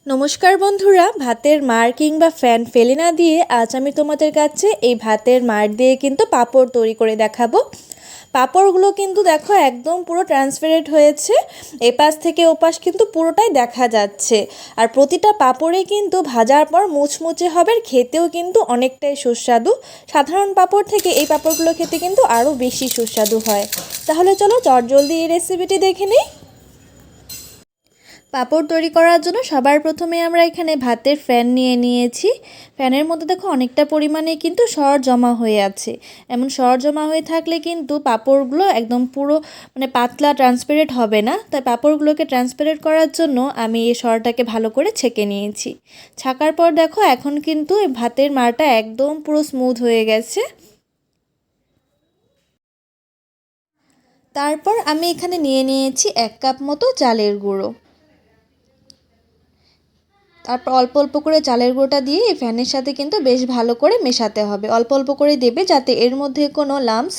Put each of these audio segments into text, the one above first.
নমস্কার বন্ধুরা, ভাতের মাড় কিংবা ফ্যান ফেলে না দিয়ে আজ আমি তোমাদের কাছে এই ভাতের মাড় দিয়ে কিন্তু পাঁপড় তৈরি করে দেখাবো। পাঁপড়গুলো কিন্তু দেখো একদম পুরো ট্রান্সপারেন্ট হয়েছে, এপাশ থেকে ওপাশ কিন্তু পুরোটাই দেখা যাচ্ছে। আর প্রতিটা পাঁপড়ে কিন্তু ভাজার পর মুচমুচে হবে, খেতেও কিন্তু অনেকটাই সুস্বাদু। সাধারণ পাঁপড় থেকে এই পাঁপড়গুলো খেতে কিন্তু আরও বেশি সুস্বাদু হয়। তাহলে চলো চটজলদি এই রেসিপিটি দেখে নিই। পাঁপড় তৈরি করার জন্য সবার প্রথমে আমরা এখানে ভাতের ফ্যান নিয়ে নিয়েছি। ফ্যানের মধ্যে দেখো অনেকটা পরিমাণে কিন্তু সর জমা হয়ে আছে। এমন সর জমা হয়ে থাকলে কিন্তু পাঁপড়গুলো একদম পুরো পাতলা ট্রান্সপারেন্ট হবে না। তাই পাঁপড়গুলোকে ট্রান্সপারেন্ট করার জন্য আমি এই সরটাকে ভালো করে ছেঁকে নিয়েছি। ছাকার পর দেখো এখন কিন্তু এই ভাতের মাড়টা একদম পুরো স্মুথ হয়ে গেছে। তারপর আমি এখানে নিয়ে নিয়েছি 1 কাপ মতো চালের গুঁড়ো। তারপর অল্প অল্প করে চালের গুঁড়োটা দিয়ে এই ফ্যানের সাথে কিন্তু বেশ ভালো করে মেশাতে হবে। অল্প অল্প করে দেবে যাতে এর মধ্যে কোনো লাম্পস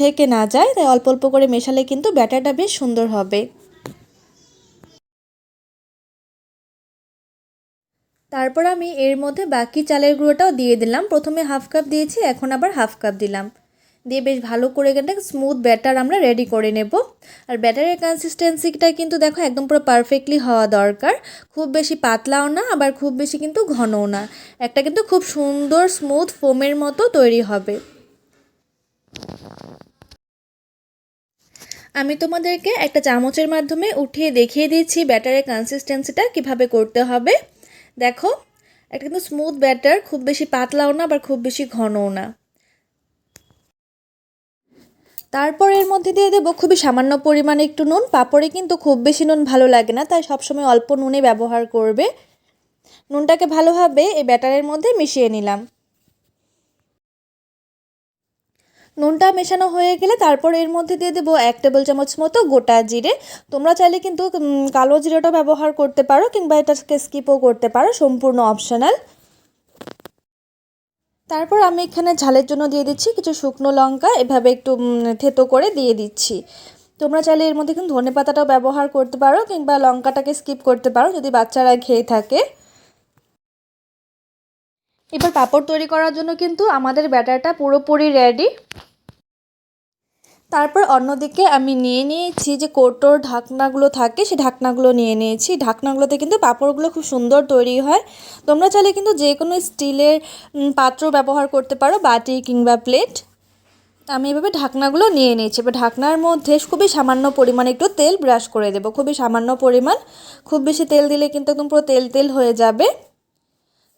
থেকে না যায়। তাই অল্প অল্প করে মেশালে কিন্তু ব্যাটারটা বেশ সুন্দর হবে। তারপর আমি এর মধ্যে বাকি চালের গুঁড়োটাও দিয়ে দিলাম। প্রথমে 1/2 কাপ দিয়েছি, এখন আবার 1/2 কাপ দিলাম। দিয়ে বেশ ভালো করে কিন্তু স্মুথ ব্যাটার আমরা রেডি করে নেব। আর ব্যাটারের কনসিস্টেন্সিটা কিন্তু দেখো একদম পুরো পারফেক্টলি হওয়া দরকার। খুব বেশি পাতলাও না, আবার খুব বেশি কিন্তু ঘনও না। একটা কিন্তু খুব সুন্দর স্মুথ ফোমের মতো তৈরি হবে। আমি তোমাদেরকে একটা চামচের মাধ্যমে উঠিয়ে দেখিয়ে দিচ্ছি ব্যাটারের কনসিস্টেন্সিটা কিভাবে করতে হবে। দেখো একটা কিন্তু স্মুথ ব্যাটার, খুব বেশি পাতলাও না আবার খুব বেশি ঘনও না। তারপর এর মধ্যে দিয়ে দেবো খুবই সামান্য পরিমাণে একটু নুন। পাঁপড়ে কিন্তু খুব বেশি নুন ভালো লাগে না, তাই সবসময় অল্প নুনে ব্যবহার করবে। নুনটাকে ভালোভাবে এই ব্যাটারের মধ্যে মিশিয়ে নিলাম। নুনটা মেশানো হয়ে গেলে তারপর এর মধ্যে দিয়ে দেবো 1 টেবিল চামচ মতো গোটা জিরে। তোমরা চাইলে কিন্তু কালো জিরেটা ব্যবহার করতে পারো কিংবা এটাকে স্কিপও করতে পারো, সম্পূর্ণ অপশনাল। তারপর আমি এখানে ঝালের জন্য দিয়ে দিচ্ছি কিছু শুকনো লঙ্কা, এভাবে একটু থেতো করে দিয়ে দিচ্ছি। তোমরা চাইলে এর মধ্যে কিন্তু ধনেপাতাটাও ব্যবহার করতে পারো কিংবা লঙ্কাটাকে স্কিপ করতে পারো যদি বাচ্চারা খেয়ে থাকে। এবার পাঁপড় তৈরি করার জন্য কিন্তু আমাদের ব্যাটারটা পুরোপুরি রেডি। তারপর অন্যদিকে আমি নিয়ে নিয়েছি যে কৌটোর ঢাকনাগুলো থাকে, সেই ঢাকনাগুলো নিয়ে নিয়েছি। ঢাকনাগুলোতে কিন্তু পাঁপড়গুলো খুব সুন্দর তৈরি হয়। তোমরা চাইলে কিন্তু যে কোনো স্টিলের পাত্র ব্যবহার করতে পারো, বাটি কিংবা প্লেট। আমি এভাবে ঢাকনাগুলো নিয়ে নিয়েছি। এবার ঢাকনার মধ্যে খুবই সামান্য পরিমাণে একটু তেল ব্রাশ করে দেবো, খুবই সামান্য পরিমাণ। খুব বেশি তেল দিলে কিন্তু একদম পুরো তেল তেল হয়ে যাবে।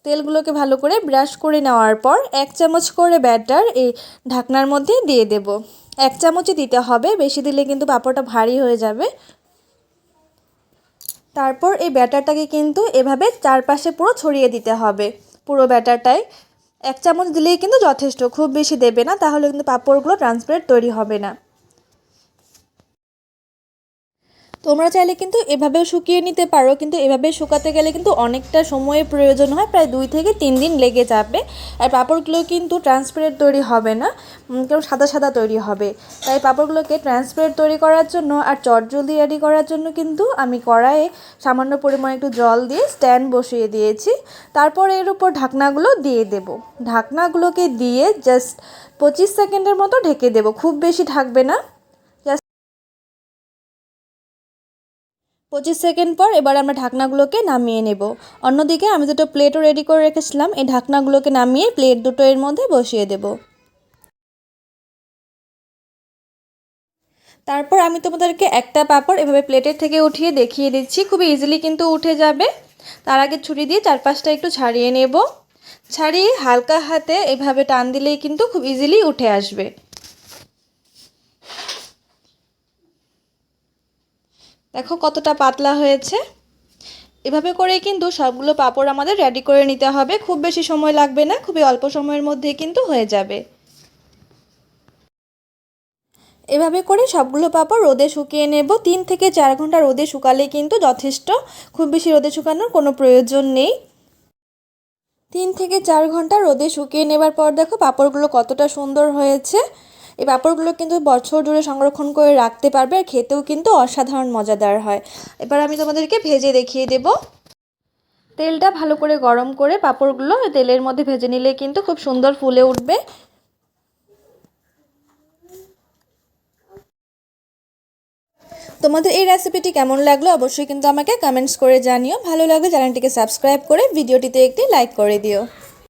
তেলগুলোকে ভালো করে ব্রাশ করে নেওয়ার পর 1 চামচ করে ব্যাটার এই ঢাকনার মধ্যে দিয়ে দেব। 1 চামচই দিতে হবে, বেশি দিলে কিন্তু পাঁপড়টা ভারী হয়ে যাবে। তারপর এই ব্যাটারটাকে কিন্তু এভাবে চারপাশে পুরো ছড়িয়ে দিতে হবে, পুরো ব্যাটারটাই। 1 চামচ দিলেই কিন্তু যথেষ্ট, খুব বেশি দেবে না, তাহলে কিন্তু পাঁপড়গুলো ট্রান্সপারেন্ট তৈরি হবে না। তোমরা চাইলে কিন্তু এভাবেও শুকিয়ে নিতে পারো, কিন্তু এভাবে শুকাতে গেলে কিন্তু অনেকটা সময়ের প্রয়োজন হয়, প্রায় 2 থেকে 3 দিন লেগে যাবে। আর পাঁপড়গুলো কিন্তু ট্রান্সপারেন্ট তৈরি হবে না, কেমন সাদা সাদা তৈরি হবে। তাই পাঁপড়গুলোকে ট্রান্সপারেন্ট তৈরি করার জন্য আর চটজলদি রেডি করার জন্য কিন্তু আমি কড়াইয়ে সামান্য পরিমাণে একটু জল দিয়ে স্ট্যান্ড বসিয়ে দিয়েছি। তারপর এর উপর ঢাকনাগুলো দিয়ে দেব। ঢাকনাগুলোকে দিয়ে জাস্ট 25 সেকেন্ডের মতো ঢেকে দেব, খুব বেশি ঢাকবে না। 25 সেকেন্ড পর এবার আমরা ঢাকনাগুলোকে নামিয়ে নেব। অন্যদিকে আমি দুটো প্লেটও রেডি করে রেখেছিলাম, এই ঢাকনাগুলোকে নামিয়ে প্লেট দুটো এর মধ্যে বসিয়ে দেব। তারপর আমি তোমাদেরকে একটা পাঁপড় এভাবে প্লেটের থেকে উঠিয়ে দেখিয়ে দিচ্ছি, খুবই ইজিলি কিন্তু উঠে যাবে। তার আগে ছুরি দিয়ে চারপাশটা একটু ছাড়িয়ে নেব। ছাড়িয়ে হালকা হাতে এভাবে টান দিলেই কিন্তু খুব ইজিলি উঠে আসবে। দেখো কতটা পাতলা হয়েছে। এভাবে করেই কিন্তু সবগুলো পাঁপড় আমাদের রেডি করে নিতে হবে, খুব বেশি সময় লাগবে না, খুবই অল্প সময়ের মধ্যেই কিন্তু হয়ে যাবে। এভাবে করে সবগুলো পাঁপড় রোদে শুকিয়ে নেব। 3 থেকে 4 ঘন্টা রোদে শুকালে কিন্তু যথেষ্ট, খুব বেশি রোদে শুকানোর কোনো প্রয়োজন নেই। 3 থেকে 4 ঘন্টা রোদে শুকিয়ে নেবার পর দেখো পাঁপড়গুলো কতটা সুন্দর হয়েছে। এই পাঁপড়গুলো কিন্তু বছর জুড়ে সংরক্ষণ করে রাখতে পারবে, আর খেতেও কিন্তু অসাধারণ মজাদার হয়। এবার আমি তোমাদেরকে ভেজে দেখিয়ে দেব। তেলটা ভালো করে গরম করে পাঁপড়গুলো তেলের মধ্যে ভেজে নিলে কিন্তু খুব সুন্দর ফুলে উঠবে। তোমাদের এই রেসিপিটি কেমন লাগলো অবশ্যই কিন্তু আমাকে কমেন্টস করে জানিও। ভালো লাগলে চ্যানেলটিকে সাবস্ক্রাইব করে ভিডিওটিতে একটি লাইক করে দিও।